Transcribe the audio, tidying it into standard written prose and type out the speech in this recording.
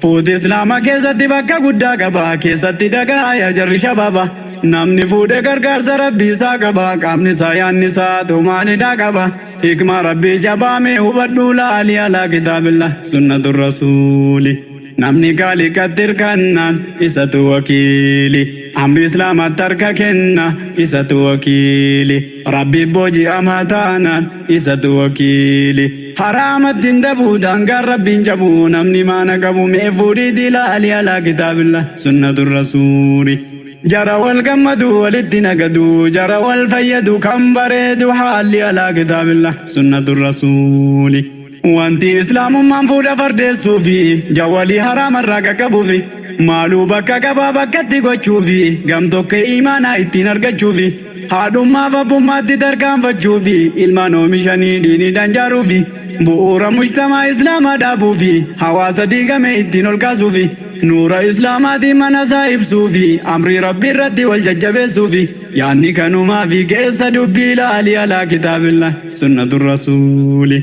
Fuudhi Islaamaa keessatti bakka guddaa qaba. Keessatti dhagaa yaa jarri shababa. Namni fuudhee gargaarsa rabbii isaa qaba. Qaamni isaa yaanni isaa tumaanidhaa qaba. Hikma rabbii jabaame hubadhu laali alaa kitaabillah sunnatur rasuuli. Namni gaalii kattir kannaan isatu wakiili. Amri Islaamaatti harka kenna isatu wakiili. Rabbi boojii amaa taanaan isatu wakiili. Haraamatti dabuudhaan gaan rabbiin jabu namni maana qabu mee fuudhii dilaali alaa kitaabillah sunnatur rasuuli. Jara wal gammadu walitti nagadu jara wal fayyadu kan bareedu haalli alaa kitaabillah sunnatur rasuuli. Wanti islaamummaan fuudha fardeessuufi jawwalii haraamarraa qaqqabuufi maaluu bakka qabaa bakkatti gochuufi gamtokke imaanaa ittiin argachuufi haadhummaaf abbummaatti tarkaanfachuufi ilmaan oomishanii diiniidhaan jaaruufi bu'uura mujtamaa islaamaa dhaabuufi hawaasa diigame ittiin ol kaasuufi nuura islaamaatiin mana isaa ibsuufi amrii rabbii irratti wal jajjabeessuufi yaanni kanumaafi keessa dubbii laali alaa kitaabillah sunnatur rasuuli.